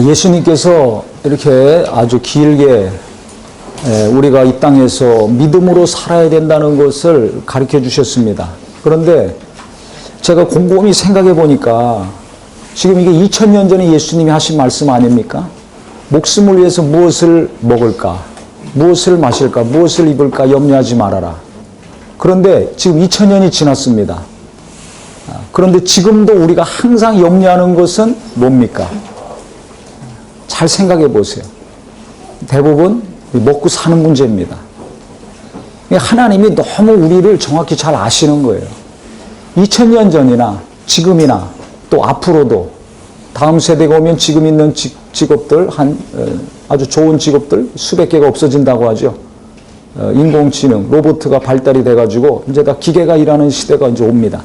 예수님께서 이렇게 아주 길게 우리가 이 땅에서 믿음으로 살아야 된다는 것을 가르쳐 주셨습니다. 그런데 제가 곰곰이 생각해 보니까 지금 이게 2000년 전에 예수님이 하신 말씀 아닙니까? 목숨을 위해서 무엇을 먹을까? 무엇을 마실까? 무엇을 입을까? 염려하지 말아라. 그런데 지금 2000년이 지났습니다. 그런데 지금도 우리가 항상 염려하는 것은 뭡니까? 잘 생각해 보세요. 대부분 먹고 사는 문제입니다. 하나님이 너무 우리를 정확히 잘 아시는 거예요. 2000년 전이나 지금이나 또 앞으로도 다음 세대가 오면 지금 있는 직업들, 아주 좋은 직업들 수백 개가 없어진다고 하죠. 인공지능, 로봇가 발달이 돼가지고 이제 다 기계가 일하는 시대가 이제 옵니다.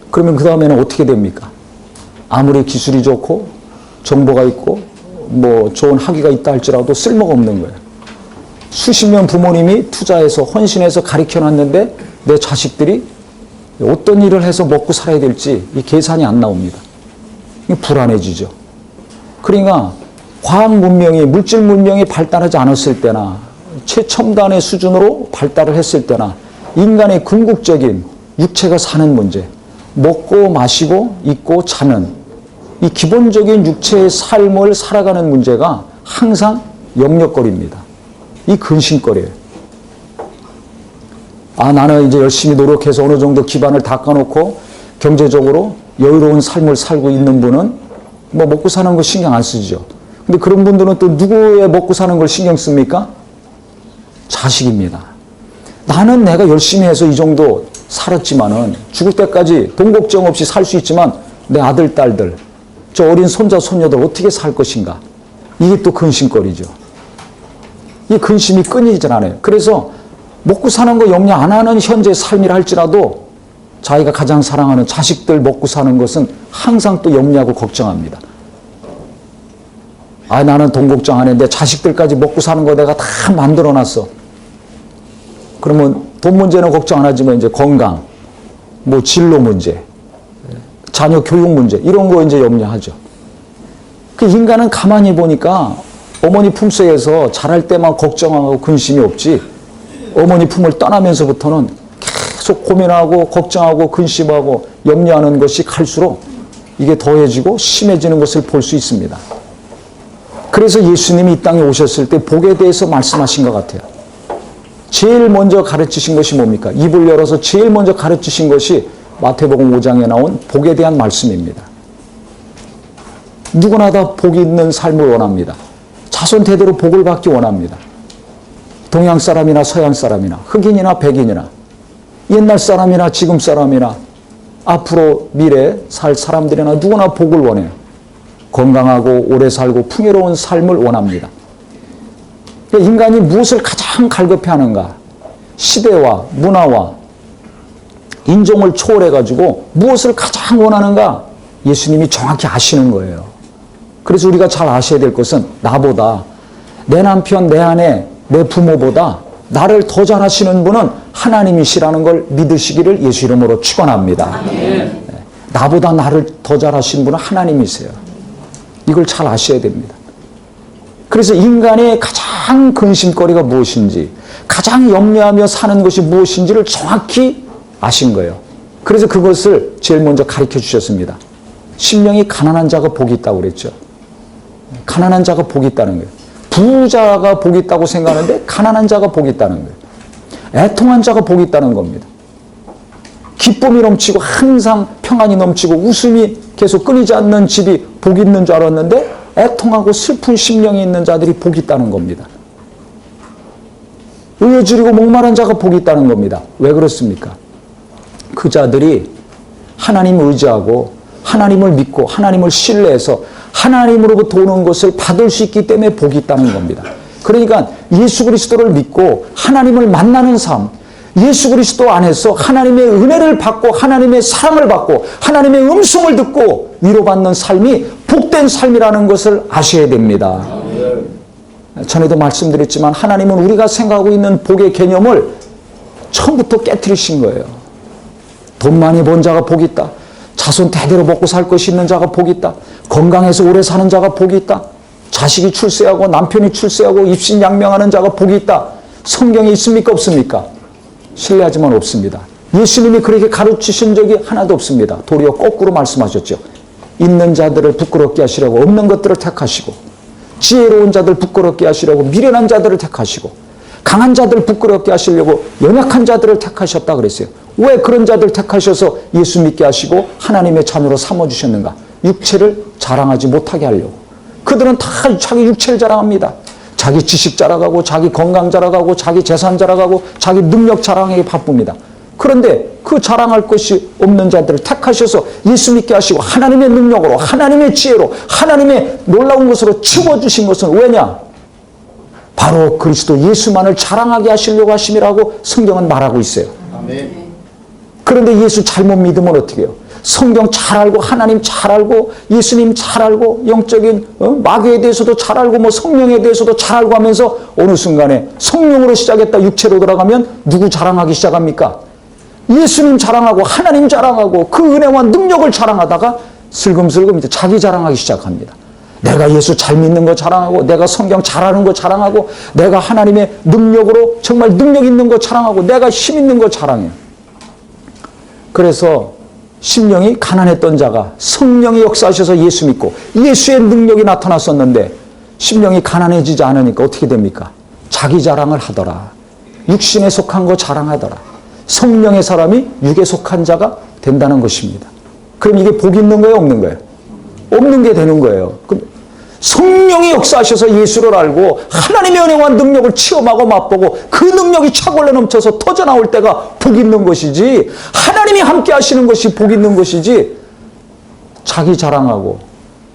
그러면 그 다음에는 어떻게 됩니까? 아무리 기술이 좋고 정보가 있고 뭐 좋은 학위가 있다 할지라도 쓸모가 없는 거예요. 수십 년 부모님이 투자해서 헌신해서 가르쳐 놨는데 내 자식들이 어떤 일을 해서 먹고 살아야 될지 이 계산이 안 나옵니다. 불안해지죠. 그러니까 과학 문명이, 물질 문명이 발달하지 않았을 때나 최첨단의 수준으로 발달을 했을 때나 인간의 궁극적인 육체가 사는 문제, 먹고 마시고 입고 자는 이 기본적인 육체의 삶을 살아가는 문제가 항상 염려거리입니다. 이 근심거리예요. 나는 이제 열심히 노력해서 어느 정도 기반을 닦아놓고 경제적으로 여유로운 삶을 살고 있는 분은 뭐 먹고 사는 거 신경 안 쓰죠. 근데 그런 분들은 또 누구의 먹고 사는 걸 신경 씁니까? 자식입니다. 나는 내가 열심히 해서 이 정도 살았지만은 죽을 때까지 돈 걱정 없이 살 수 있지만 내 아들, 딸들, 저 어린 손자, 손녀들 어떻게 살 것인가? 이게 또 근심거리죠. 이 근심이 끊이질 않아요. 그래서 먹고 사는 거 염려 안 하는 현재 삶이라 할지라도 자기가 가장 사랑하는 자식들 먹고 사는 것은 항상 또 염려하고 걱정합니다. 나는 돈 걱정 안 해. 내 자식들까지 먹고 사는 거 내가 다 만들어 놨어. 그러면 돈 문제는 걱정 안 하지만 이제 건강, 뭐 진로 문제, 자녀 교육 문제 이런 거 이제 염려하죠. 그 인간은 가만히 보니까 어머니 품속에서 자랄 때만 걱정하고 근심이 없지 어머니 품을 떠나면서부터는 계속 고민하고 걱정하고 근심하고 염려하는 것이 갈수록 이게 더해지고 심해지는 것을 볼 수 있습니다. 그래서 예수님이 이 땅에 오셨을 때 복에 대해서 말씀하신 것 같아요. 제일 먼저 가르치신 것이 뭡니까? 입을 열어서 제일 먼저 가르치신 것이 마태복음 5장에 나온 복에 대한 말씀입니다. 누구나 다 복이 있는 삶을 원합니다. 자손 대대로 복을 받기 원합니다. 동양 사람이나 서양 사람이나 흑인이나 백인이나 옛날 사람이나 지금 사람이나 앞으로 미래 살 사람들이나 누구나 복을 원해요. 건강하고 오래 살고 풍요로운 삶을 원합니다. 인간이 무엇을 가장 갈급해하는가? 시대와 문화와 인종을 초월해가지고 무엇을 가장 원하는가? 예수님이 정확히 아시는 거예요. 그래서 우리가 잘 아셔야 될 것은 나보다 내 남편, 내 아내, 내 부모보다 나를 더 잘하시는 분은 하나님이시라는 걸 믿으시기를 예수 이름으로 축원합니다. 나보다 나를 더 잘하시는 분은 하나님이세요. 이걸 잘 아셔야 됩니다. 그래서 인간의 가장 근심거리가 무엇인지, 가장 염려하며 사는 것이 무엇인지를 정확히 아신 거예요. 그래서 그것을 제일 먼저 가르쳐 주셨습니다. 심령이 가난한 자가 복이 있다고 그랬죠. 가난한 자가 복이 있다는 거예요. 부자가 복이 있다고 생각하는데 가난한 자가 복이 있다는 거예요. 애통한 자가 복이 있다는 겁니다. 기쁨이 넘치고 항상 평안이 넘치고 웃음이 계속 끊이지 않는 집이 복이 있는 줄 알았는데 애통하고 슬픈 심령이 있는 자들이 복이 있다는 겁니다. 의여주리고 목마른 자가 복이 있다는 겁니다. 왜 그렇습니까? 그 자들이 하나님을 의지하고 하나님을 믿고 하나님을 신뢰해서 하나님으로부터 오는 것을 받을 수 있기 때문에 복이 있다는 겁니다. 그러니까 예수 그리스도를 믿고 하나님을 만나는 삶, 예수 그리스도 안에서 하나님의 은혜를 받고 하나님의 사랑을 받고 하나님의 음성을 듣고 위로받는 삶이 복된 삶이라는 것을 아셔야 됩니다. 전에도 말씀드렸지만 하나님은 우리가 생각하고 있는 복의 개념을 처음부터 깨트리신 거예요. 돈 많이 번 자가 복이 있다. 자손 대대로 먹고 살 것이 있는 자가 복이 있다. 건강해서 오래 사는 자가 복이 있다. 자식이 출세하고 남편이 출세하고 입신양명하는 자가 복이 있다. 성경에 있습니까? 없습니까? 신뢰하지만 없습니다. 예수님이 그렇게 가르치신 적이 하나도 없습니다. 도리어 거꾸로 말씀하셨죠. 있는 자들을 부끄럽게 하시려고 없는 것들을 택하시고, 지혜로운 자들 부끄럽게 하시려고 미련한 자들을 택하시고, 강한 자들 부끄럽게 하시려고 연약한 자들을 택하셨다 그랬어요. 왜 그런 자들 택하셔서 예수 믿게 하시고 하나님의 자녀로 삼아주셨는가? 육체를 자랑하지 못하게 하려고. 그들은 다 자기 육체를 자랑합니다. 자기 지식 자랑하고 자기 건강 자랑하고 자기 재산 자랑하고 자기 능력 자랑하기 바쁩니다. 그런데 그 자랑할 것이 없는 자들을 택하셔서 예수 믿게 하시고 하나님의 능력으로, 하나님의 지혜로, 하나님의 놀라운 것으로 채워주신 것은 왜냐? 바로 그리스도 예수만을 자랑하게 하시려고 하심이라고 성경은 말하고 있어요. 아멘. 그런데 예수 잘못 믿으면 어떻게 해요? 성경 잘 알고 하나님 잘 알고 예수님 잘 알고 영적인 마귀에 대해서도 잘 알고 뭐 성령에 대해서도 잘 알고 하면서 어느 순간에 성령으로 시작했다 육체로 돌아가면 누구 자랑하기 시작합니까? 예수님 자랑하고 하나님 자랑하고 그 은혜와 능력을 자랑하다가 슬금슬금 이제 자기 자랑하기 시작합니다. 내가 예수 잘 믿는 거 자랑하고 내가 성경 잘하는 거 자랑하고 내가 하나님의 능력으로 정말 능력 있는 거 자랑하고 내가 힘 있는 거 자랑해요. 그래서 심령이 가난했던 자가 성령이 역사하셔서 예수 믿고 예수의 능력이 나타났었는데 심령이 가난해지지 않으니까 어떻게 됩니까? 자기 자랑을 하더라. 육신에 속한 거 자랑하더라. 성령의 사람이 육에 속한 자가 된다는 것입니다. 그럼 이게 복이 있는 거예요? 없는 거예요? 없는 게 되는 거예요. 성령이 역사하셔서 예수를 알고 하나님의 은혜와 능력을 체험하고 맛보고 그 능력이 차골로 넘쳐서 터져나올 때가 복 있는 것이지 하나님이 함께 하시는 것이 복 있는 것이지 자기 자랑하고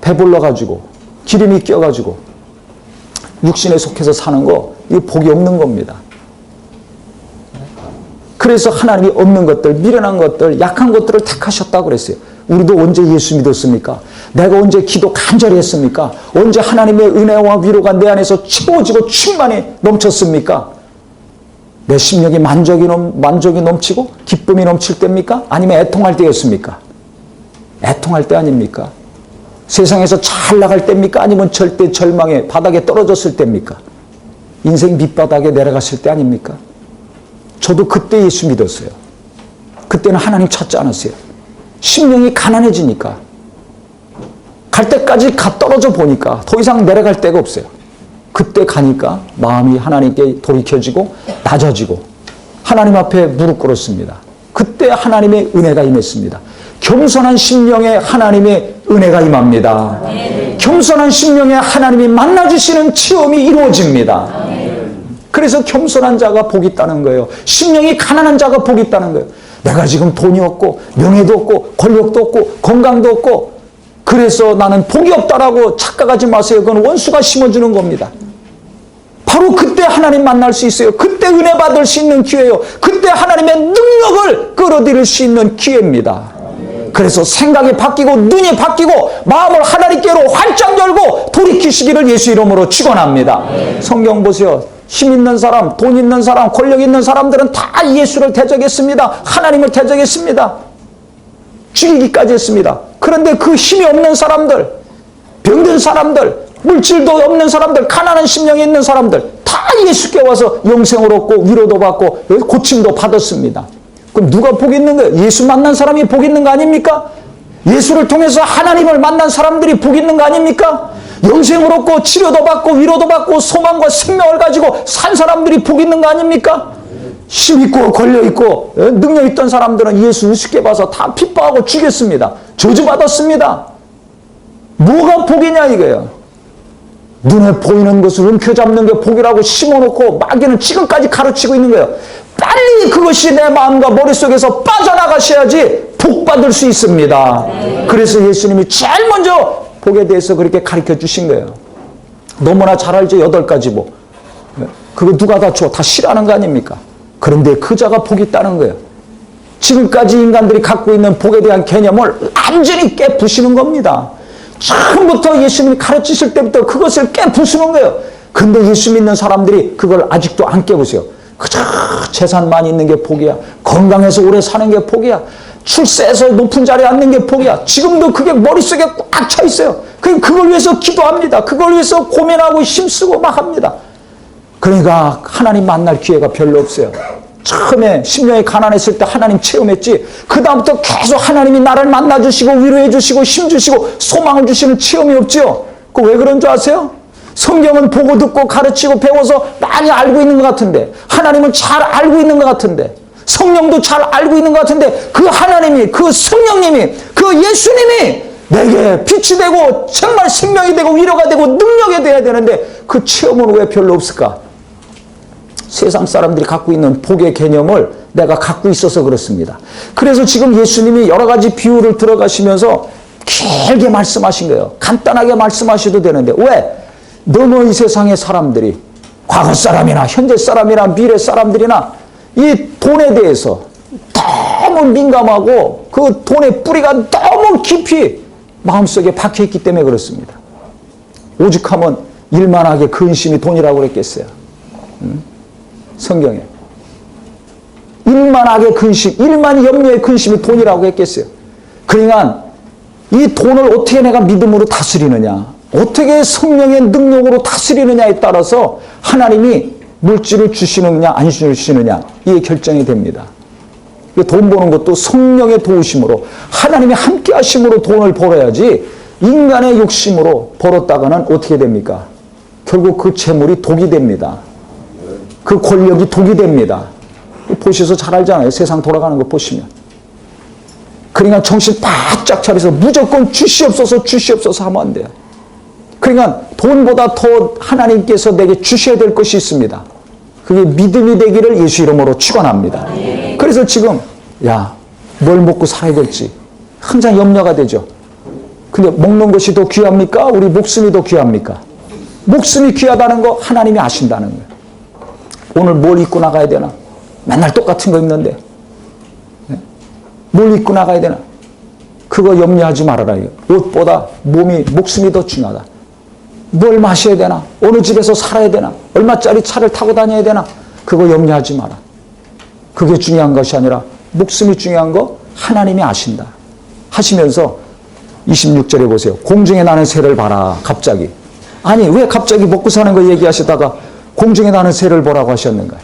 배불러가지고 기름이 껴가지고 육신에 속해서 사는 거 이거 복이 없는 겁니다. 그래서 하나님이 없는 것들, 미련한 것들, 약한 것들을 택하셨다고 그랬어요. 우리도 언제 예수 믿었습니까? 내가 언제 기도 간절히 했습니까? 언제 하나님의 은혜와 위로가 내 안에서 채워지고 충만히 넘쳤습니까? 내 심령이 만족이 넘치고 기쁨이 넘칠 때입니까? 아니면 애통할 때였습니까? 애통할 때 아닙니까? 세상에서 잘 나갈 때입니까? 아니면 절대 절망의 바닥에 떨어졌을 때입니까? 인생 밑바닥에 내려갔을 때 아닙니까? 저도 그때 예수 믿었어요. 그때는 하나님 찾지 않았어요. 심령이 가난해지니까 갈 때까지 떨어져 보니까 더 이상 내려갈 데가 없어요. 그때 가니까 마음이 하나님께 돌이켜지고 낮아지고 하나님 앞에 무릎 꿇었습니다. 그때 하나님의 은혜가 임했습니다. 겸손한 심령에 하나님의 은혜가 임합니다. 겸손한 심령에 하나님이 만나주시는 체험이 이루어집니다. 그래서 겸손한 자가 복이 있다는 거예요. 심령이 가난한 자가 복이 있다는 거예요. 내가 지금 돈이 없고 명예도 없고 권력도 없고 건강도 없고 그래서 나는 복이 없다라고 착각하지 마세요. 그건 원수가 심어주는 겁니다. 바로 그때 하나님 만날 수 있어요. 그때 은혜 받을 수 있는 기회예요. 그때 하나님의 능력을 끌어들일 수 있는 기회입니다. 그래서 생각이 바뀌고 눈이 바뀌고 마음을 하나님께로 활짝 열고 돌이키시기를 예수 이름으로 축원합니다. 성경 보세요. 힘 있는 사람, 돈 있는 사람, 권력 있는 사람들은 다 예수를 대적했습니다. 하나님을 대적했습니다. 죽이기까지 했습니다. 그런데 그 힘이 없는 사람들, 병든 사람들, 물질도 없는 사람들, 가난한 심령이 있는 사람들 다 예수께 와서 영생을 얻고 위로도 받고 고침도 받았습니다. 그럼 누가 복 있는 거예요? 예수 만난 사람이 복 있는 거 아닙니까? 예수를 통해서 하나님을 만난 사람들이 복 있는 거 아닙니까? 영생을 얻고 치료도 받고 위로도 받고 소망과 생명을 가지고 산 사람들이 복 있는 거 아닙니까? 힘 있고 권력 있고 능력 있던 사람들은 예수 우습게 봐서 다 핍박하고 죽였습니다. 저주받았습니다. 뭐가 복이냐 이거예요. 눈에 보이는 것을 움켜잡는 게 복이라고 심어놓고 마귀는 지금까지 가르치고 있는 거예요. 빨리 그것이 내 마음과 머릿속에서 빠져나가셔야지 복 받을 수 있습니다. 그래서 예수님이 제일 먼저 복에 대해서 그렇게 가르쳐 주신 거예요. 너무나 잘 알죠. 8가지 복. 그거 누가 다 줘? 다 싫어하는 거 아닙니까? 그런데 그 자가 복이 있다는 거예요. 지금까지 인간들이 갖고 있는 복에 대한 개념을 완전히 깨부시는 겁니다. 처음부터 예수님이 가르치실 때부터 그것을 깨부수는 거예요. 근데 예수 믿는 사람들이 그걸 아직도 안 깨보세요. 그저 재산 많이 있는 게 복이야. 건강해서 오래 사는 게 복이야. 출세해서 높은 자리에 앉는 게 복이야. 지금도 그게 머릿속에 꽉 차 있어요. 그걸 위해서 기도합니다. 그걸 위해서 고민하고 힘쓰고 막 합니다. 그러니까 하나님 만날 기회가 별로 없어요. 처음에 10년이 가난했을 때 하나님 체험했지. 그 다음부터 계속 하나님이 나를 만나주시고 위로해 주시고 힘주시고 소망을 주시는 체험이 없죠. 그 왜 그런 줄 아세요? 성경은 보고 듣고 가르치고 배워서 많이 알고 있는 것 같은데, 하나님은 잘 알고 있는 것 같은데, 성령도 잘 알고 있는 것 같은데, 그 하나님이, 그 성령님이, 그 예수님이 내게 빛이 되고 정말 생명이 되고 위로가 되고 능력이 돼야 되는데 그 체험은 왜 별로 없을까? 세상 사람들이 갖고 있는 복의 개념을 내가 갖고 있어서 그렇습니다. 그래서 지금 예수님이 여러 가지 비유를 들어가시면서 길게 말씀하신 거예요. 간단하게 말씀하셔도 되는데 왜? 너무 이 세상의 사람들이 과거 사람이나 현재 사람이나 미래 사람들이나 이 돈에 대해서 너무 민감하고 그 돈의 뿌리가 너무 깊이 마음속에 박혀있기 때문에 그렇습니다. 오죽하면 일만하게 근심이 돈이라고 그랬겠어요. 성경에. 일만하게 근심, 일만 염려의 근심이 돈이라고 했겠어요. 그러니까 이 돈을 어떻게 내가 믿음으로 다스리느냐, 어떻게 성령의 능력으로 다스리느냐에 따라서 하나님이 물질을 주시느냐 안 주시느냐 이게 결정이 됩니다. 돈 버는 것도 성령의 도우심으로 하나님이 함께 하심으로 돈을 벌어야지 인간의 욕심으로 벌었다가는 어떻게 됩니까? 결국 그 재물이 독이 됩니다. 그 권력이 독이 됩니다. 보셔서 잘 알잖아요. 세상 돌아가는 거 보시면. 그러니까 정신 바짝 차려서 무조건 주시옵소서 주시옵소서 하면 안 돼요. 그러니까 돈보다 더 하나님께서 내게 주셔야 될 것이 있습니다. 그게 믿음이 되기를 예수 이름으로 축원합니다. 그래서 지금 뭘 먹고 살아야 될지 항상 염려가 되죠. 근데 먹는 것이 더 귀합니까? 우리 목숨이 더 귀합니까? 목숨이 귀하다는 거 하나님이 아신다는 거예요. 오늘 뭘 입고 나가야 되나? 맨날 똑같은 거 입는데 뭘 입고 나가야 되나? 그거 염려하지 말아라. 옷보다 목숨이 더 중요하다. 뭘 마셔야 되나? 어느 집에서 살아야 되나? 얼마짜리 차를 타고 다녀야 되나? 그거 염려하지 마라. 그게 중요한 것이 아니라 목숨이 중요한 거 하나님이 아신다. 하시면서 26절에 보세요. 공중에 나는 새를 봐라. 갑자기. 아니 왜 갑자기 먹고 사는 거 얘기하시다가 공중에 나는 새를 보라고 하셨는가?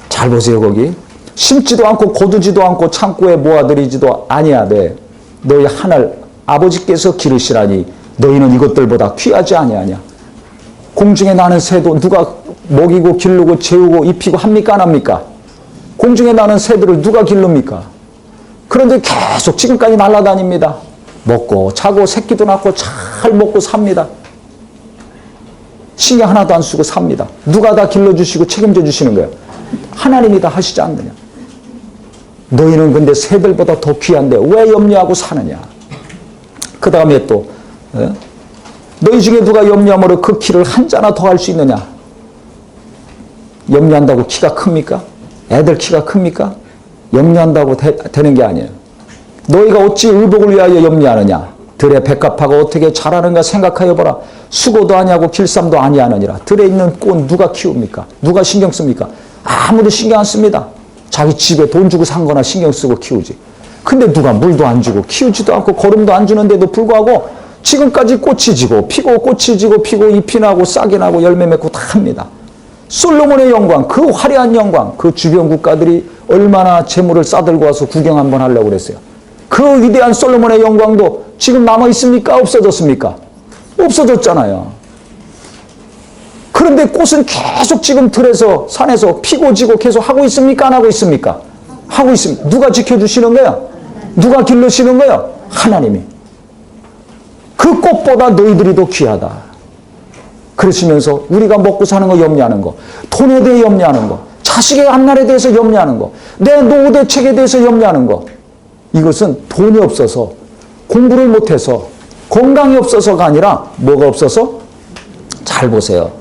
잘 보세요. 거기. 심지도 않고 거두지도 않고 창고에 모아들이지도 아니하되 너희 하늘 아버지께서 기르시라니 너희는 이것들보다 귀하지 아니하냐. 공중에 나는 새도 누가 먹이고 기르고 재우고 입히고 합니까 안 합니까? 공중에 나는 새들을 누가 기릅니까? 그런데 계속 지금까지 날아다닙니다. 먹고 자고 새끼도 낳고 잘 먹고 삽니다. 신경 하나도 안 쓰고 삽니다. 누가 다 길러주시고 책임져 주시는 거예요? 하나님이 다 하시지 않느냐. 너희는 근데 새들보다 더 귀한데 왜 염려하고 사느냐. 그 다음에 또 너희 중에 누가 염려함으로 그 키를 한 자나 더 할 수 있느냐. 염려한다고 키가 큽니까? 애들 키가 큽니까? 염려한다고 되는 게 아니에요. 너희가 어찌 의복을 위하여 염려하느냐. 들의 백합화가 어떻게 자라는가 생각하여 보라. 수고도 아니하고 길쌈도 아니하느니라. 들에 있는 꽃 누가 키웁니까? 누가 신경 씁니까? 아무도 신경 안 씁니다. 자기 집에 돈 주고 산 거나 신경 쓰고 키우지. 근데 누가 물도 안 주고 키우지도 않고 거름도 안 주는데도 불구하고 지금까지 꽃이 지고 피고 꽃이 지고 피고 잎이 나고 싹이 나고 열매 맺고 다 합니다. 솔로몬의 영광, 그 화려한 영광, 그 주변 국가들이 얼마나 재물을 싸들고 와서 구경 한번 하려고 그랬어요. 그 위대한 솔로몬의 영광도 지금 남아 있습니까? 없어졌습니까? 없어졌잖아요. 그런데 꽃은 계속 지금 들에서 산에서 피고 지고 계속 하고 있습니까? 안 하고 있습니까? 하고 있습니다. 누가 지켜주시는 거예요? 누가 길러시는 거예요? 하나님이. 그 꽃보다 너희들이 더 귀하다. 그러시면서 우리가 먹고 사는 거 염려하는 거, 돈에 대해 염려하는 거, 자식의 앞날에 대해서 염려하는 거, 내 노후 대책에 대해서 염려하는 거, 이것은 돈이 없어서 공부를 못해서 건강이 없어서가 아니라 뭐가 없어서? 잘 보세요.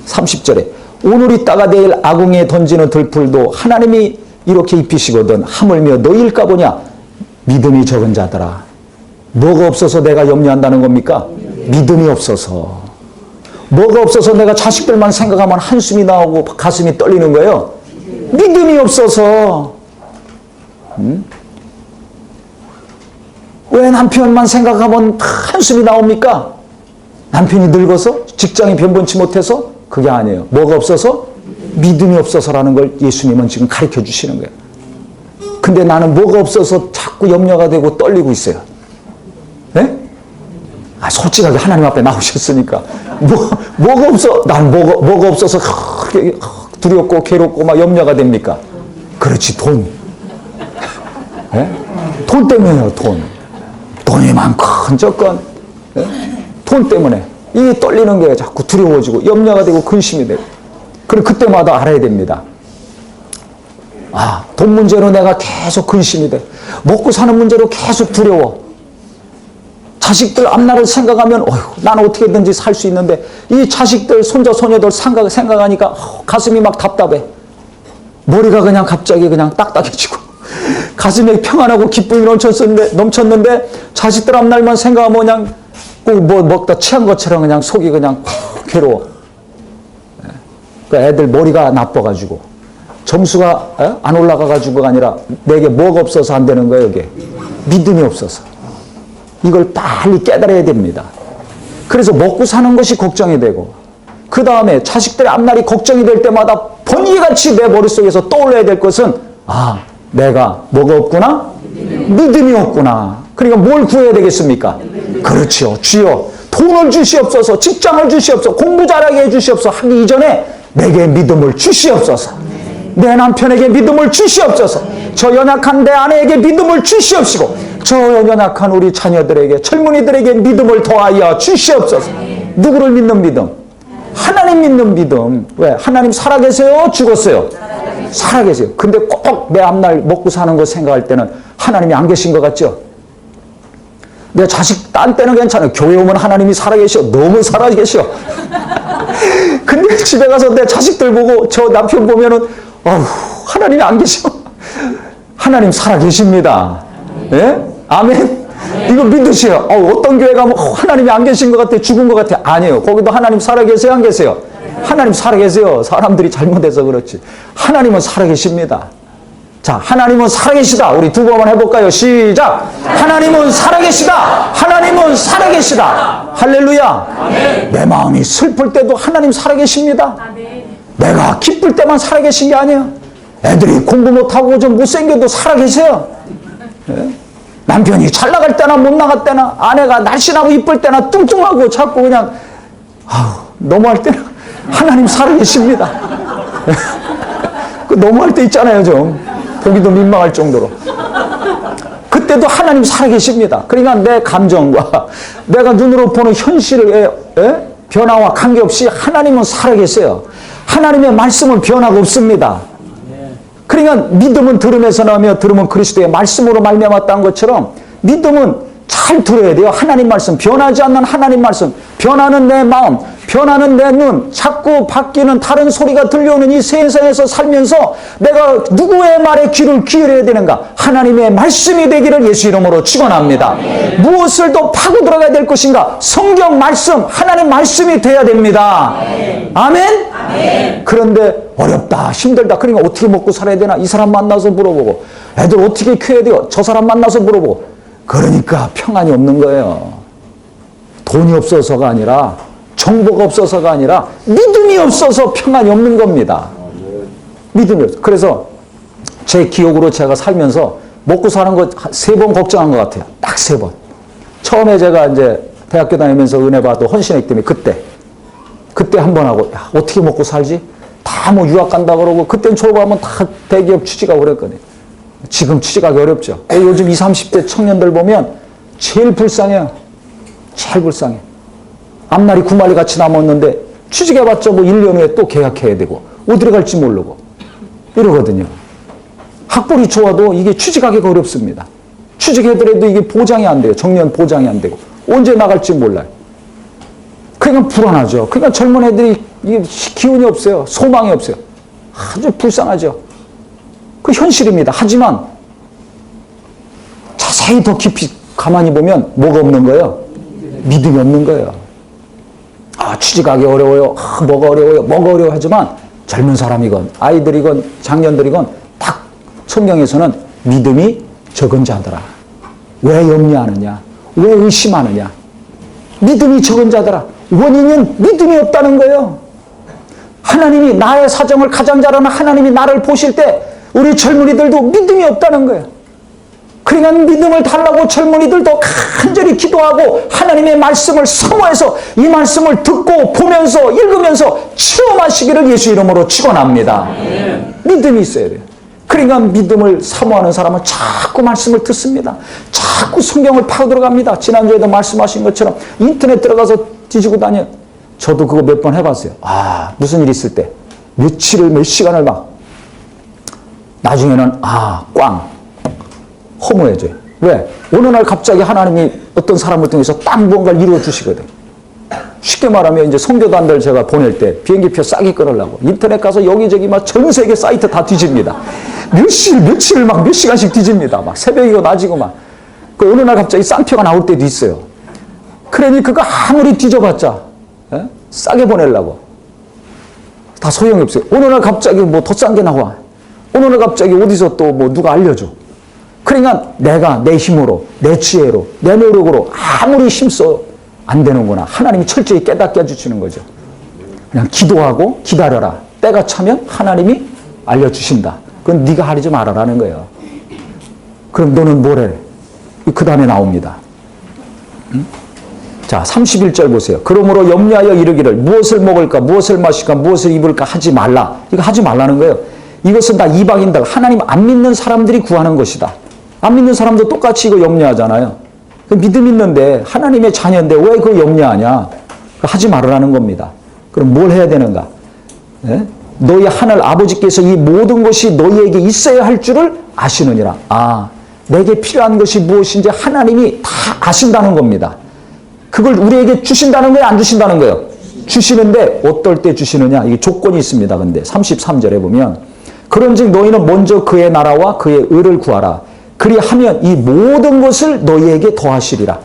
30절에 오늘 있다가 내일 아궁이에 던지는 들풀도 하나님이 이렇게 입히시거든 하물며 너희일까 보냐. 믿음이 적은 자들아. 뭐가 없어서 내가 염려한다는 겁니까? 믿음이 없어서. 뭐가 없어서 내가 자식들만 생각하면 한숨이 나오고 가슴이 떨리는 거예요? 믿음이 없어서. 왜 남편만 생각하면 한숨이 나옵니까? 남편이 늙어서? 직장이 변변치 못해서? 그게 아니에요. 뭐가 없어서? 믿음이 없어서라는 걸 예수님은 지금 가르쳐 주시는 거예요. 근데 나는 뭐가 없어서 자꾸 염려가 되고 떨리고 있어요. 네? 솔직하게 하나님 앞에 나오셨으니까 뭐가 없어? 난 뭐가 없어서 두렵고 괴롭고 막 염려가 됩니까? 그렇지, 돈. 네? 돈 때문에요. 돈이 많건 적건. 네? 돈 때문에 이 떨리는 게 자꾸 두려워지고 염려가 되고 근심이 되고. 그리고 그때마다 알아야 됩니다. 돈 문제로 내가 계속 근심이 돼. 먹고 사는 문제로 계속 두려워. 자식들 앞날을 생각하면 나는 어떻게든지 살 수 있는데 이 자식들 손자 소녀들 생각하니까 가슴이 막 답답해. 머리가 그냥 갑자기 그냥 딱딱해지고 가슴에 평안하고 기쁨이 넘쳤는데 자식들 앞날만 생각하면 그냥 꼭 뭐 먹다 취한 것처럼 그냥 속이 그냥 괴로워. 그러니까 애들 머리가 나빠가지고 점수가 안 올라가가지고가 아니라 내게 뭐가 없어서 안 되는 거예요. 이게 믿음이 없어서. 이걸 빨리 깨달아야 됩니다. 그래서 먹고 사는 것이 걱정이 되고 그 다음에 자식들의 앞날이 걱정이 될 때마다 번개같이 내 머릿속에서 떠올려야 될 것은 내가 뭐가 없구나? 믿음이 없구나. 그러니까 뭘 구해야 되겠습니까? 그렇죠. 주여 돈을 주시옵소서, 직장을 주시옵소서, 공부 잘하게 해주시옵소서 하기 이전에 내게 믿음을 주시옵소서. 내 남편에게 믿음을 주시옵소서. 저 연약한 내 아내에게 믿음을 주시옵시고 저 연약한 우리 자녀들에게 젊은이들에게 믿음을 더하여 주시옵소서. 누구를 믿는 믿음? 하나님 믿는 믿음. 왜? 하나님 살아계세요? 죽었어요? 살아계세요. 근데 꼭 내 앞날 먹고 사는 거 생각할 때는 하나님이 안 계신 것 같죠? 내 자식 딴 때는 괜찮아요. 교회 오면 하나님이 살아계셔. 너무 살아계셔. 근데 집에 가서 내 자식들 보고 저 남편 보면은 하나님이 안 계셔. 하나님 살아계십니다. 예? 아멘? 이거 믿으세요. 어떤 교회 가면 하나님이 안 계신 것 같아, 죽은 것 같아. 아니에요. 거기도 하나님 살아계세요, 안 계세요? 하나님 살아계세요. 사람들이 잘못해서 그렇지. 하나님은 살아계십니다. 자, 하나님은 살아계시다. 우리 두 번만 해볼까요? 시작. 하나님은 살아계시다. 하나님은 살아계시다. 할렐루야. 아멘. 내 마음이 슬플 때도 하나님 살아계십니다. 아멘. 내가 기쁠 때만 살아계신 게 아니에요. 애들이 공부 못하고 좀 못생겨도 살아계세요. 네? 남편이 잘 나갈 때나 못 나갈 때나 아내가 날씬하고 이쁠 때나 뚱뚱하고 자꾸 그냥 너무할 때는 하나님 살아계십니다. 그 너무할 때 있잖아요. 좀 보기도 민망할 정도로. 그때도 하나님 살아계십니다. 그러니까 내 감정과 내가 눈으로 보는 현실의 변화와 관계없이 하나님은 살아계세요. 하나님의 말씀은 변화가 없습니다. 그러니까 믿음은 들음에서 나오며 들음은 그리스도의 말씀으로 말미암았다는 것처럼 믿음은 잘 들어야 돼요. 하나님 말씀, 변하지 않는 하나님 말씀, 변하는 내 마음, 변하는 내 눈, 자꾸 바뀌는 다른 소리가 들려오는 이 세상에서 살면서 내가 누구의 말에 귀를 기울여야 되는가? 하나님의 말씀이 되기를 예수 이름으로 축원합니다. 무엇을 더 파고 들어가야 될 것인가? 성경 말씀, 하나님 말씀이 돼야 됩니다. 아멘? 아멘. 그런데 어렵다, 힘들다. 그러니까 어떻게 먹고 살아야 되나? 이 사람 만나서 물어보고, 애들 어떻게 키워야 돼요? 저 사람 만나서 물어보고. 그러니까 평안이 없는 거예요. 돈이 없어서가 아니라, 정보가 없어서가 아니라 믿음이 없어서 평안이 없는 겁니다. 믿음이 없어. 그래서 제 기억으로 제가 살면서 먹고 사는 거 3번 걱정한 것 같아요. 딱 3번. 처음에 제가 이제 대학교 다니면서 은혜 받고 헌신했기 때문에 그때 한 번 하고, 야, 어떻게 먹고 살지? 다 뭐 유학 간다 그러고, 그땐 졸업하면 다 대기업 취직하고 그랬거든요. 지금 취직하기 어렵죠. 요즘 20, 30대 청년들 보면 제일 불쌍해요. 제일 불쌍해. 앞날이 9마리 같이 남았는데 취직해봤자 뭐 1년 후에 또 계약해야 되고 어디로 갈지 모르고 이러거든요. 학벌이 좋아도 이게 취직하기가 어렵습니다. 취직해더라도 이게 보장이 안 돼요. 정년 보장이 안 되고 언제 나갈지 몰라요. 그러니까 불안하죠. 그러니까 젊은 애들이 이게 기운이 없어요. 소망이 없어요. 아주 불쌍하죠. 그 현실입니다. 하지만 자세히 더 깊이 가만히 보면 뭐가 없는 거예요? 믿음이 없는 거예요. 취직하기 어려워요. 뭐가 어려워요. 뭐가 어려워 하지만 젊은 사람이건 아이들이건 장년들이건 딱 성경에서는 믿음이 적은 자들아. 왜 염려하느냐? 왜 의심하느냐? 믿음이 적은 자들아. 원인은 믿음이 없다는 거예요. 하나님이 나의 사정을 가장 잘 아는 하나님이 나를 보실 때 우리 젊은이들도 믿음이 없다는 거예요. 그러니까 믿음을 달라고 젊은이들도 간절히 기도하고 하나님의 말씀을 사모해서 이 말씀을 듣고 보면서 읽으면서 체험하시기를 예수 이름으로 축원합니다. 믿음이 있어야 돼요. 그러니까 믿음을 사모하는 사람은 자꾸 말씀을 듣습니다. 자꾸 성경을 파고 들어갑니다. 지난주에도 말씀하신 것처럼 인터넷 들어가서 뒤지고 다녀. 저도 그거 몇 번 해봤어요. 무슨 일 있을 때 며칠을 몇 시간을 막 나중에는 꽝 허무해져요. 왜? 어느 날 갑자기 하나님이 어떤 사람을 통해서 딱 무언가를 이루어 주시거든. 쉽게 말하면 이제 선교단들 제가 보낼 때 비행기표 싸게 끊으려고 인터넷 가서 여기저기 막 전 세계 사이트 다 뒤집니다. 며칠 막 몇 시간씩 뒤집니다. 막 새벽이고 낮이고 막. 그 어느 날 갑자기 싼 표가 나올 때도 있어요. 그러니 그거 아무리 뒤져봤자 싸게 보내려고 다 소용이 없어요. 어느 날 갑자기 뭐 더 싼 게 나와. 어느 날 갑자기 어디서 또 뭐 누가 알려줘. 그러니까 내가 내 힘으로, 내 지혜로, 내 노력으로 아무리 힘써 안 되는구나. 하나님이 철저히 깨닫게 해주시는 거죠. 그냥 기도하고 기다려라. 때가 차면 하나님이 알려주신다. 그건 네가 하지 말아라는 거예요. 그럼 너는 뭘 해? 그 다음에 나옵니다. 자, 31절 보세요. 그러므로 염려하여 이르기를 무엇을 먹을까, 무엇을 마실까, 무엇을 입을까 하지 말라. 이거 하지 말라는 거예요. 이것은 다 이방인들, 하나님 안 믿는 사람들이 구하는 것이다. 안 믿는 사람도 똑같이 이거 염려하잖아요. 믿음 있는데 하나님의 자녀인데 왜 그거 염려하냐? 하지 말으라는 겁니다. 그럼 뭘 해야 되는가? 너희 하늘 아버지께서 이 모든 것이 너희에게 있어야 할 줄을 아시느니라. 내게 필요한 것이 무엇인지 하나님이 다 아신다는 겁니다. 그걸 우리에게 주신다는 거예요? 안 주신다는 거예요? 주시는데 어떨 때 주시느냐? 이게 조건이 있습니다. 근데 33절에 보면 그런즉 너희는 먼저 그의 나라와 그의 의를 구하라. 그리하면 이 모든 것을 너희에게 더하시리라.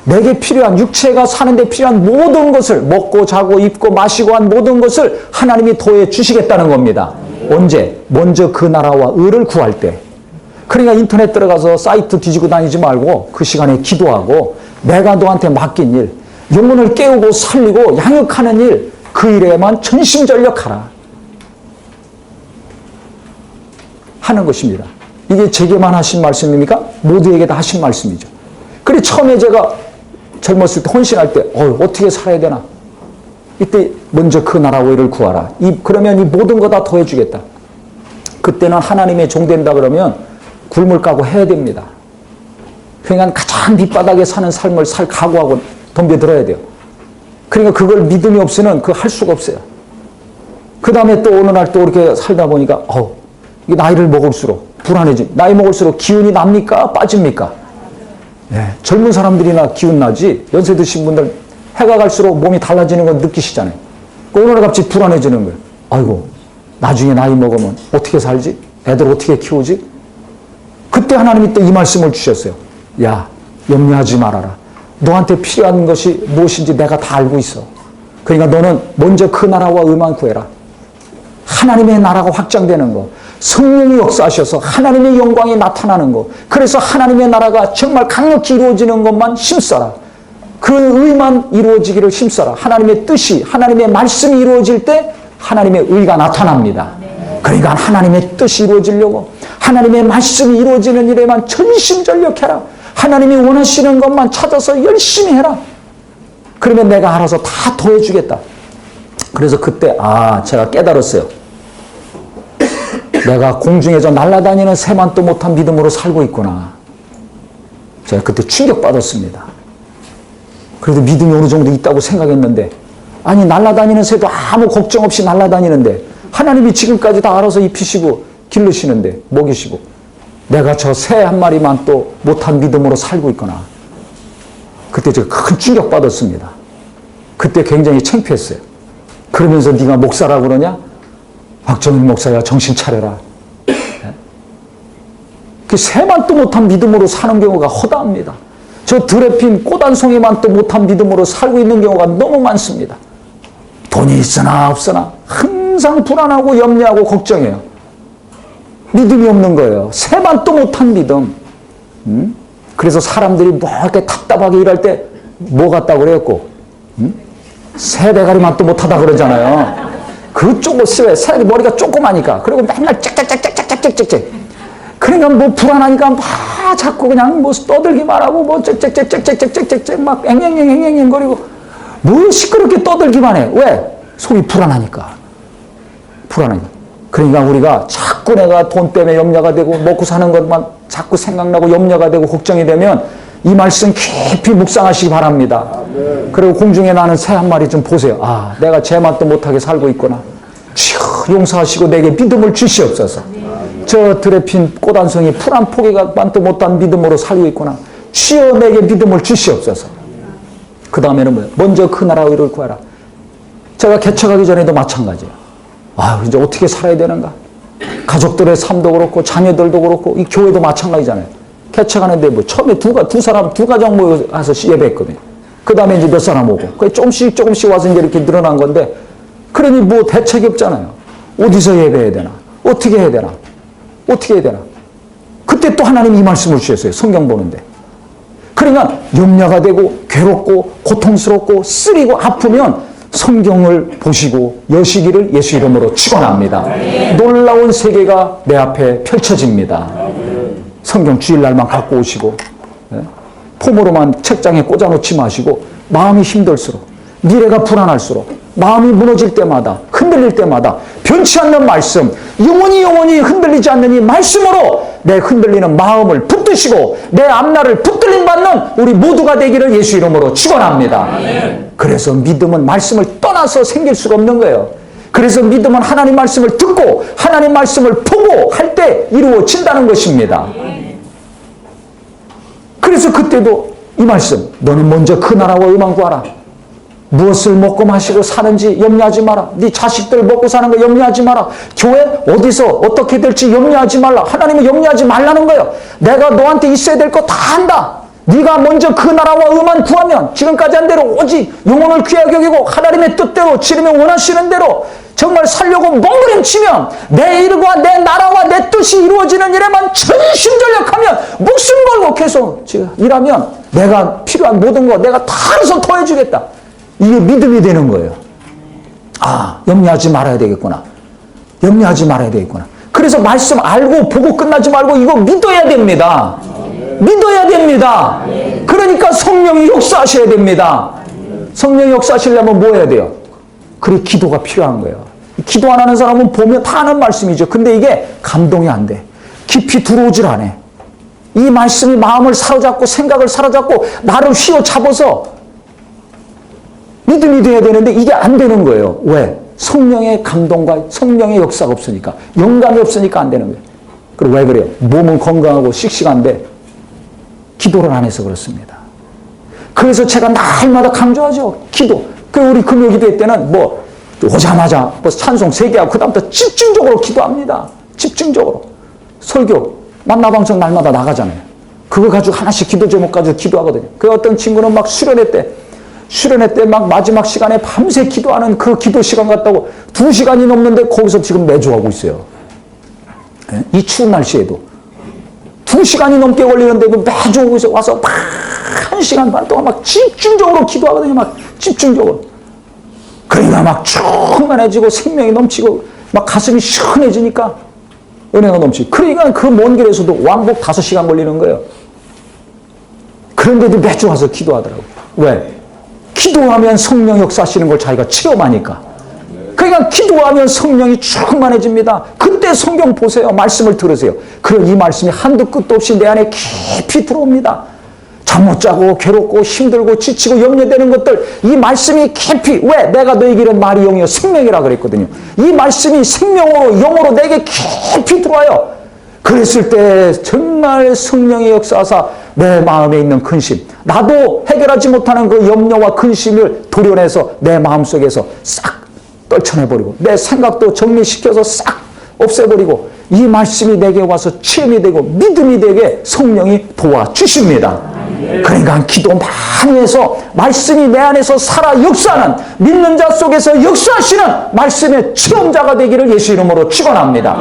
내게 필요한 육체가 사는데 필요한 모든 것을 먹고 자고 입고 마시고 한 모든 것을 하나님이 더해 주시겠다는 겁니다. 언제? 먼저 그 나라와 의를 구할 때. 그러니까 인터넷 들어가서 사이트 뒤지고 다니지 말고 그 시간에 기도하고 내가 너한테 맡긴 일, 영혼을 깨우고 살리고 양육하는 일, 그 일에만 전심전력하라 하는 것입니다. 이게 제게만 하신 말씀입니까? 모두에게 다 하신 말씀이죠. 그래 처음에 제가 젊었을 때 헌신할 때 어떻게 살아야 되나? 이때 먼저 그 나라와 의를 구하라. 그러면 이 모든 거 다 더해주겠다. 그때는 하나님의 종 된다 그러면 굶을 까고 해야 됩니다. 그러니까 가장 밑바닥에 사는 삶을 살 각오하고 덤벼들어야 돼요. 그러니까 그걸 믿음이 없으면 그거 할 수가 없어요. 그 다음에 또 어느 날 또 이렇게 살다 보니까 이게 나이를 먹을수록 불안해지. 나이 먹을수록 기운이 납니까? 빠집니까? 젊은 사람들이나 기운 나지 연세 드신 분들 해가 갈수록 몸이 달라지는 건 느끼시잖아요. 어느 날 갑자기 불안해지는 거예요. 아이고 나중에 나이 먹으면 어떻게 살지? 애들 어떻게 키우지? 그때 하나님이 또 이 말씀을 주셨어요. 야, 염려하지 말아라. 너한테 필요한 것이 무엇인지 내가 다 알고 있어. 그러니까 너는 먼저 그 나라와 의만 구해라. 하나님의 나라가 확장되는 거, 성령이 역사하셔서 하나님의 영광이 나타나는 거, 그래서 하나님의 나라가 정말 강력히 이루어지는 것만 힘써라. 그 의만 이루어지기를 힘써라. 하나님의 뜻이, 하나님의 말씀이 이루어질 때 하나님의 의가 나타납니다. 그러니까 하나님의 뜻이 이루어지려고 하나님의 말씀이 이루어지는 일에만 전심전력해라. 하나님이 원하시는 것만 찾아서 열심히 해라. 그러면 내가 알아서 다 더해주겠다. 그래서 그때 제가 깨달았어요. 내가 공중에서 날아다니는 새만도 못한 믿음으로 살고 있구나. 제가 그때 충격받았습니다. 그래도 믿음이 어느 정도 있다고 생각했는데 아니 날아다니는 새도 아무 걱정 없이 날아다니는데 하나님이 지금까지 다 알아서 입히시고 기르시는데 먹이시고 내가 저 새 한 마리만 또 못한 믿음으로 살고 있구나. 그때 제가 큰 충격받았습니다. 그때 굉장히 창피했어요. 그러면서 네가 목사라고 그러냐? 박정희 목사야 정신 차려라. 그 새만도 못한 믿음으로 사는 경우가 허다합니다. 저 들에 핀 꽃 한 송이만도 못한 믿음으로 살고 있는 경우가 너무 많습니다. 돈이 있으나 없으나 항상 불안하고 염려하고 걱정해요. 믿음이 없는 거예요. 세반도 못한 믿음. 그래서 사람들이 뭐 이렇게 답답하게 일할 때 뭐 같다고 그랬고, 새 대가리만도 못하다 그러잖아요. 그쪽을 왜 새 머리가 조그마니까. 그리고 맨날 짹짹짹짹짹짹짹. 그러니까 뭐 불안하니까 막 자꾸 그냥 뭐 떠들기만 하고 뭐 짹짹짹짹짹짹짹 막 앵앵앵앵앵거리고 뭐 시끄럽게 떠들기만 해. 왜? 속이 불안하니까. 불안하니까. 그러니까 우리가 자꾸 내가 돈 때문에 염려가 되고 먹고 사는 것만 자꾸 생각나고 염려가 되고 걱정이 되면 이 말씀 깊이 묵상하시기 바랍니다. 그리고 공중에 나는 새 한 마리 좀 보세요. 아, 내가 제맛도 못하게 살고 있구나. 주여 용서하시고 내게 믿음을 주시옵소서. 저 들에 핀 꽃 한 송이 풀 한 포기가 만도 못한 믿음으로 살고 있구나. 주여 내게 믿음을 주시옵소서. 그 다음에는 뭐예요? 먼저 그 나라 의를 구하라. 제가 개척하기 전에도 마찬가지예요. 아, 이제 어떻게 살아야 되는가? 가족들의 삶도 그렇고 자녀들도 그렇고 이 교회도 마찬가지잖아요. 개척하는데 뭐 처음에 두 가정 모여서 예배했거든요. 그 다음에 이제 몇 사람 오고 그 조금씩 와서 이제 이렇게 늘어난 건데, 그러니 뭐 대책이 없잖아요. 어디서 예배해야 되나? 어떻게 해야 되나? 어떻게 해야 되나? 그때 또 하나님 이 말씀을 주셨어요. 성경 보는데. 그러니까 염려가 되고 괴롭고 고통스럽고 쓰리고 아프면 성경을 보시고 여시기를 예수 이름으로 축원합니다. 놀라운 세계가 내 앞에 펼쳐집니다. 성경 주일날만 갖고 오시고, 폼으로만 책장에 꽂아놓지 마시고, 마음이 힘들수록, 미래가 불안할수록, 마음이 무너질 때마다, 흔들릴 때마다 변치 않는 말씀, 영원히 흔들리지 않는 이 말씀으로 내 흔들리는 마음을 붙드시고 내 앞날을 붙들림 받는 우리 모두가 되기를 예수 이름으로 축원합니다. 그래서 믿음은 말씀을 떠나서 생길 수가 없는 거예요. 그래서 믿음은 하나님 말씀을 듣고 하나님 말씀을 보고 할 때 이루어진다는 것입니다. 그래서 그때도 이 말씀, 너는 먼저 그 나라와 의만 구하라. 무엇을 먹고 마시고 사는지 염려하지 마라. 네 자식들 먹고 사는 거 염려하지 마라. 교회 어디서 어떻게 될지 염려하지 말라. 하나님은 염려하지 말라는 거예요. 내가 너한테 있어야 될 거 다 한다. 네가 먼저 그 나라와 의만 구하면 지금까지 한 대로 오직 영혼을 귀하게 여기고 하나님의 뜻대로 지르면 원하시는 대로 정말 살려고 몸부림치면 내 일과 내 나라와 내 뜻이 이루어지는 일에만 전심전력하면 목숨 걸고 계속 일하면 내가 필요한 모든 거 내가 다 알아서 더해주겠다. 이게 믿음이 되는 거예요. 아, 염려하지 말아야 되겠구나. 염려하지 말아야 되겠구나. 그래서 말씀 알고 보고 끝나지 말고 이거 믿어야 됩니다. 믿어야 됩니다. 그러니까 성령이 역사하셔야 됩니다. 성령이 역사하시려면 뭐 해야 돼요? 그래, 기도가 필요한 거예요. 기도 안 하는 사람은 보면 다 아는 말씀이죠. 근데 이게 감동이 안 돼. 깊이 들어오질 않아. 이 말씀이 마음을 사로잡고 생각을 사로잡고 나를 휘어잡아서 믿음이 돼야 되는데 이게 안 되는 거예요. 왜? 성령의 감동과 성령의 역사가 없으니까. 영감이 없으니까 안 되는 거예요. 그리고 왜 그래요? 몸은 건강하고 씩씩한데 기도를 안 해서 그렇습니다. 그래서 제가 날마다 강조하죠. 기도. 그 우리 금요기도회 때는 뭐 오자마자 뭐 찬송 3개 하고 그다음부터 집중적으로 기도합니다. 집중적으로. 설교 만나방송 날마다 나가잖아요. 그거 가지고 하나씩 기도 제목 가지고 기도하거든요. 그 어떤 친구는 막 수련회 때 막 마지막 시간에 밤새 기도하는 그 기도 시간 같다고 2시간이 넘는데 거기서 지금 매주하고 있어요. 이 추운 날씨에도 2시간이 넘게 걸리는데 그 매주 와서 막 1시간 반 동안 막 집중적으로 기도하거든요. 막 집중적으로. 그러니까 막 충만해지고 생명이 넘치고 막 가슴이 시원해지니까 은혜가 넘치고. 그러니까 그 먼 길에서도 왕복 5시간 걸리는 거예요. 그런데도 매주 와서 기도하더라고요. 왜? 기도하면 성령 역사하시는 걸 자기가 체험하니까. 그러니까 기도하면 성령이 충만해집니다. 그때 성경 보세요. 말씀을 들으세요. 그럼 이 말씀이 한두 끝도 없이 내 안에 깊이 들어옵니다. 잠 못 자고 괴롭고 힘들고 지치고 염려되는 것들 이 말씀이 깊이 왜? 내가 너에게 이른 말이 영이요 생명이라 그랬거든요. 이 말씀이 생명으로 영으로 내게 깊이 들어와요. 그랬을 때 정말 성령의 역사하사 내 마음에 있는 근심, 나도 해결하지 못하는 그 염려와 근심을 도려내서 내 마음속에서 싹 떨쳐내버리고 내 생각도 정리시켜서 싹 없애버리고 이 말씀이 내게 와서 체험이 되고 믿음이 되게 성령이 도와주십니다. 그러니까 기도 많이 해서 말씀이 내 안에서 살아 역사하는, 믿는 자 속에서 역사하시는 말씀의 체험자가 되기를 예수 이름으로 축원합니다.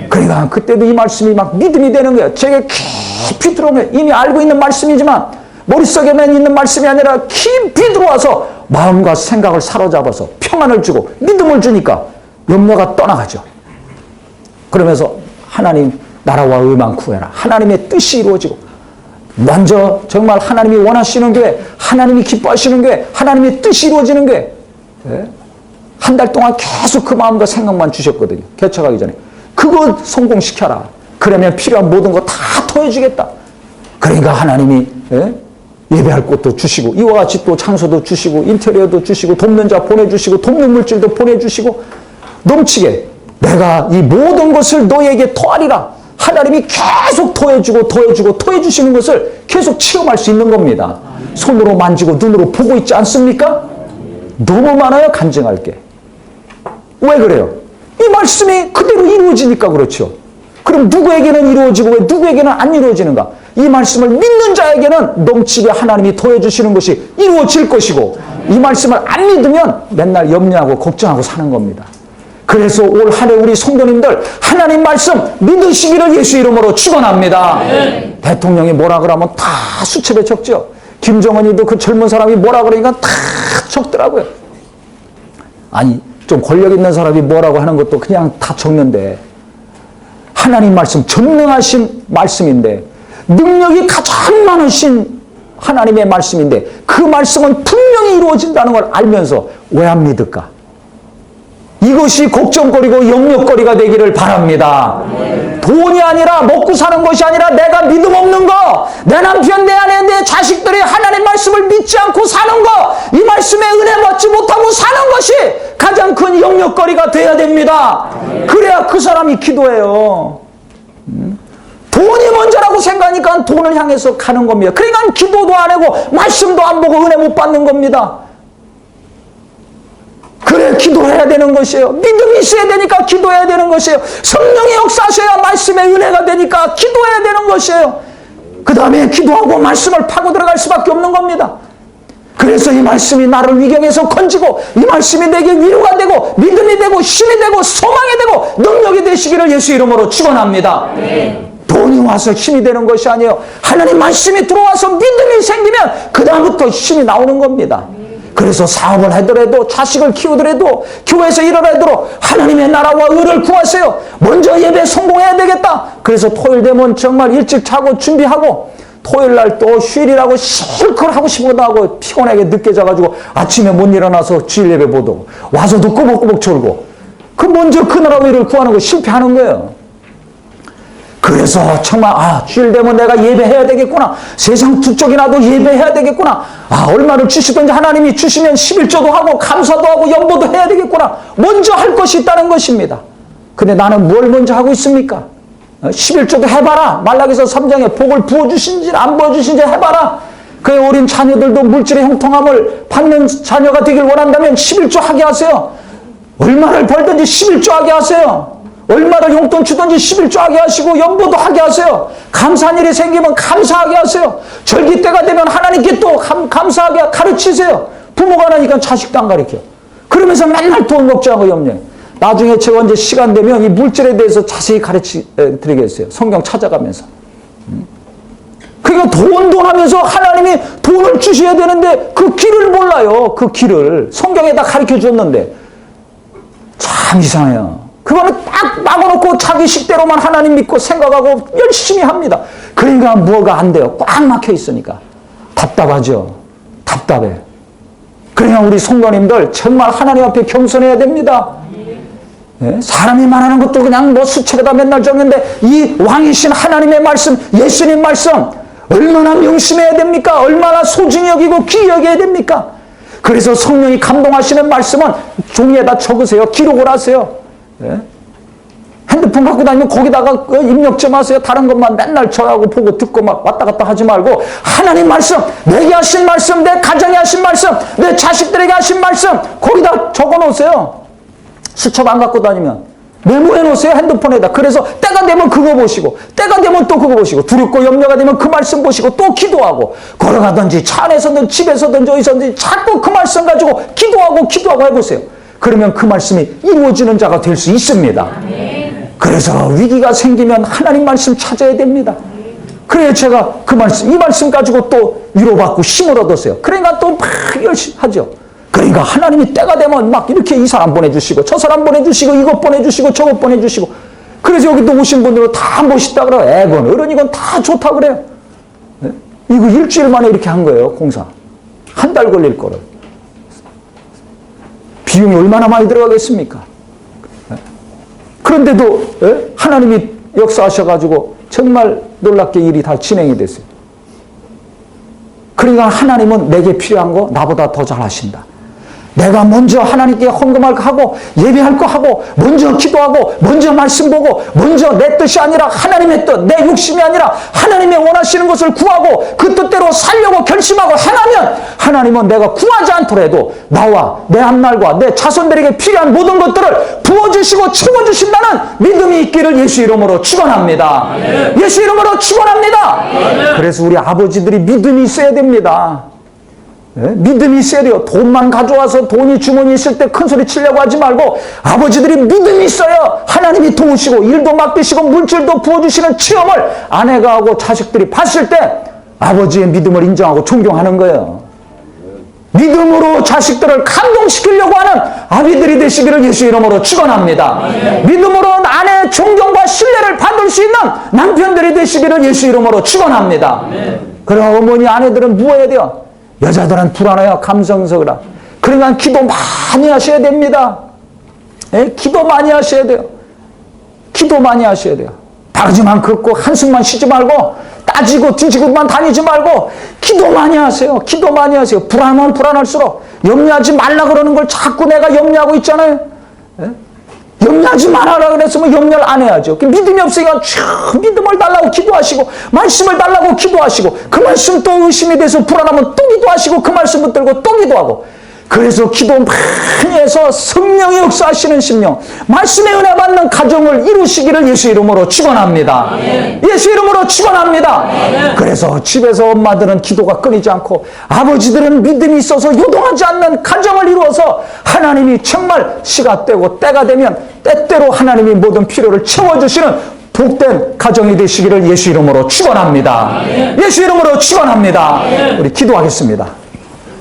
그러니까 그때도 이 말씀이 막 믿음이 되는 거예요. 제게 깊이 들어온 거예요. 이미 알고 있는 말씀이지만 머릿속에만 있는 말씀이 아니라 깊이 들어와서 마음과 생각을 사로잡아서 평안을 주고 믿음을 주니까 염려가 떠나가죠. 그러면서 하나님 나라와 의만 구해라. 하나님의 뜻이 이루어지고, 먼저 정말 하나님이 원하시는 교회, 하나님이 기뻐하시는 교회, 하나님의 뜻이 이루어지는 교회. 한 달 동안 계속 그 마음과 생각만 주셨거든요. 개척하기 전에. 그거 성공시켜라. 그러면 필요한 모든 거 다 더해주겠다. 그러니까 하나님이 예배할 곳도 주시고, 이와 같이 또 장소도 주시고, 인테리어도 주시고, 돕는 자 보내주시고, 돕는 물질도 보내주시고, 넘치게 내가 이 모든 것을 너에게 더하리라. 하나님이 계속 더해주고 더해주고 더해주시는 것을 계속 체험할 수 있는 겁니다. 손으로 만지고 눈으로 보고 있지 않습니까? 너무 많아요, 간증할 게. 왜 그래요? 이 말씀이 그대로 이루어지니까 그렇죠. 그럼 누구에게는 이루어지고 왜 누구에게는 안 이루어지는가? 이 말씀을 믿는 자에게는 넘치게 하나님이 더해주시는 것이 이루어질 것이고, 이 말씀을 안 믿으면 맨날 염려하고 걱정하고 사는 겁니다. 그래서 올 한 해 우리 성도님들 하나님 말씀 믿으시기를 예수 이름으로 축원합니다. 대통령이 뭐라 그러면 다 수첩에 적죠. 김정은이도 그 젊은 사람이 뭐라 그러니까 다 적더라고요. 아니, 좀 권력 있는 사람이 뭐라고 하는 것도 그냥 다 적는데, 하나님 말씀 전능하신 말씀인데, 능력이 가장 많으신 하나님의 말씀인데, 그 말씀은 분명히 이루어진다는 걸 알면서 왜 안 믿을까? 이것이 걱정거리고 염려거리가 되기를 바랍니다. 돈이 아니라, 먹고 사는 것이 아니라, 내가 믿음 없는 거, 내 남편, 내 아내, 내 자식들이 하나님 말씀을 믿지 않고 사는 거, 이 말씀에 은혜 받지 못하고 사는 것이 가장 큰 염려거리가 돼야 됩니다. 그래야 그 사람이 기도해요. 돈이 먼저라고 생각하니까 돈을 향해서 가는 겁니다. 그러니까 기도도 안 하고 말씀도 안 보고 은혜 못 받는 겁니다. 그래, 기도해야 되는 것이에요. 믿음이 있어야 되니까 기도해야 되는 것이에요. 성령의 역사하셔야 말씀의 은혜가 되니까 기도해야 되는 것이에요. 그 다음에 기도하고 말씀을 파고 들어갈 수밖에 없는 겁니다. 그래서 이 말씀이 나를 위경에서 건지고, 이 말씀이 내게 위로가 되고 믿음이 되고 힘이 되고 소망이 되고 능력이 되시기를 예수 이름으로 축원합니다. 돈이 와서 힘이 되는 것이 아니에요. 하나님 말씀이 들어와서 믿음이 생기면 그 다음부터 힘이 나오는 겁니다. 그래서 사업을 하더라도, 자식을 키우더라도, 교회에서 일을 하더라도 하나님의 나라와 의를 구하세요. 먼저 예배 성공해야 되겠다. 그래서 토요일 되면 정말 일찍 자고 준비하고, 토요일 날 또 휴일이라고 실컷 하고 싶어도 하고 피곤하게 늦게 자가지고 아침에 못 일어나서 주일 예배 보고 와서도 꾸벅꾸벅 졸고, 그 먼저 그 나라 의를 구하는 거 실패하는 거예요. 그래서 정말 주일 되면 내가 예배해야 되겠구나. 세상 두 쪽이나도 예배해야 되겠구나. 얼마를 주시든지 하나님이 주시면 11조도 하고 감사도 하고 연보도 해야 되겠구나. 먼저 할 것이 있다는 것입니다. 근데 나는 뭘 먼저 하고 있습니까? 11조도 해봐라. 말라기서 3장에 복을 부어주신지 안 부어주신지 해봐라. 그의 어린 자녀들도 물질의 형통함을 받는 자녀가 되길 원한다면 11조 하게 하세요. 얼마를 벌든지 11조 하게 하세요. 얼마를 용돈 주든지 11조 하게 하시고 연보도 하게 하세요. 감사한 일이 생기면 감사하게 하세요. 절기 때가 되면 하나님께 또 감사하게 가르치세요. 부모가 나니까 자식도 안 가르쳐. 그러면서 맨날 돈 걱정하고 염려해. 나중에 제가 이제 시간 되면 이 물질에 대해서 자세히 가르쳐 드리겠어요. 성경 찾아가면서. 그러니까 돈 하면서 하나님이 돈을 주셔야 되는데 그 길을 몰라요. 그 길을 성경에다 가르쳐 줬는데 참 이상해요. 그거는 딱 막아놓고 자기 식대로만 하나님 믿고 생각하고 열심히 합니다. 그러니까 뭐가 안 돼요. 꽉 막혀 있으니까. 답답하죠. 답답해. 그러니까 우리 성도님들 정말 하나님 앞에 겸손해야 됩니다. 사람이 말하는 것도 그냥 뭐 수첩에다 맨날 적는데 이 왕이신 하나님의 말씀, 예수님 말씀 얼마나 명심해야 됩니까? 얼마나 소중히 여기고 귀히 여겨야 됩니까? 그래서 성령이 감동하시는 말씀은 종이에다 적으세요. 기록을 하세요. 핸드폰 갖고 다니면 거기다가 입력 좀 하세요. 다른 것만 맨날 저하고 보고 듣고 막 왔다 갔다 하지 말고 하나님 말씀, 내게 하신 말씀, 내 가정에 하신 말씀, 내 자식들에게 하신 말씀 거기다 적어 놓으세요. 수첩 안 갖고 다니면. 메모해 놓으세요, 핸드폰에다. 그래서 때가 되면 그거 보시고, 때가 되면 또 그거 보시고, 두렵고 염려가 되면 그 말씀 보시고, 또 기도하고, 걸어가든지 차 안에서든 집에서든 어디서든지 자꾸 그 말씀 가지고 기도하고 해보세요. 그러면 그 말씀이 이루어지는 자가 될 수 있습니다. 그래서 위기가 생기면 하나님 말씀 찾아야 됩니다. 그래야 제가 그 말씀, 이 말씀 가지고 또 위로받고 힘을 얻었어요. 그러니까 또 막 열심히 하죠. 그러니까 하나님이 때가 되면 막 이렇게 이 사람 보내주시고 저 사람 보내주시고 이것 보내주시고 저것 보내주시고, 그래서 여기 또 오신 분들은 다 멋있다 그래요. 애건 어른 이건 다 좋다 그래요. 네? 이거 일주일 만에 이렇게 한 거예요. 공사. 한 달 걸릴 거를. 비용이 얼마나 많이 들어가겠습니까? 네? 그런데도 하나님이 역사하셔가지고 정말 놀랍게 일이 다 진행이 됐어요. 그러니까 하나님은 내게 필요한 거 나보다 더 잘하신다. 내가 먼저 하나님께 헌금할 거 하고 예배할 거 하고 먼저 기도하고 먼저 말씀 보고 먼저 내 뜻이 아니라 하나님의 뜻, 내 욕심이 아니라 하나님의 원하시는 것을 구하고 그 뜻대로 살려고 결심하고 행하면 하나님은 내가 구하지 않더라도 나와 내 앞날과 내 자손들에게 필요한 모든 것들을 부어주시고 채워주신다는 믿음이 있기를 예수 이름으로 축원합니다. 예수 이름으로 축원합니다. 그래서 우리 아버지들이 믿음이 있어야 됩니다. 믿음이 있어야 돼요. 돈만 가져와서 돈이 주머니에 있을 때 큰 소리 치려고 하지 말고 아버지들이 믿음이 있어요. 하나님이 도우시고 일도 맡기시고 물질도 부어주시는 체험을 아내가 하고 자식들이 봤을 때 아버지의 믿음을 인정하고 존경하는 거예요. 믿음으로 자식들을 감동시키려고 하는 아비들이 되시기를 예수 이름으로 축원합니다. 믿음으로 아내의 존경과 신뢰를 받을 수 있는 남편들이 되시기를 예수 이름으로 축원합니다. 그럼 어머니 아내들은 뭐 해야 돼요? 여자들은 불안해요. 감성적이라. 그러니까 기도 많이 하셔야 됩니다. 기도 많이 하셔야 돼요. 기도 많이 하셔야 돼요. 바가지만 긋고 한숨만 쉬지 말고 따지고 뒤지고만 다니지 말고 기도 많이 하세요. 기도 많이 하세요. 불안하면 불안할수록 염려하지 말라 그러는 걸 자꾸 내가 염려하고 있잖아요. 염려하지 말아라 그랬으면 염려를 안 해야죠. 믿음이 없으니까 믿음을 달라고 기도하시고 말씀을 달라고 기도하시고 그 말씀 또 의심이 돼서 불안하면 또 기도하시고 그 말씀 붙들고 또 기도하고, 그래서 기도 많이 해서 성령이 역사하시는 심령, 말씀의 은혜 받는 가정을 이루시기를 예수 이름으로 축원합니다. 예수 이름으로 축원합니다. 그래서 집에서 엄마들은 기도가 끊이지 않고 아버지들은 믿음이 있어서 요동하지 않는 가정을 이루어서 하나님이 정말 시가 되고 때가 되면 때때로 하나님이 모든 필요를 채워주시는 복된 가정이 되시기를 예수 이름으로 축원합니다. 예수 이름으로 축원합니다. 우리 기도하겠습니다.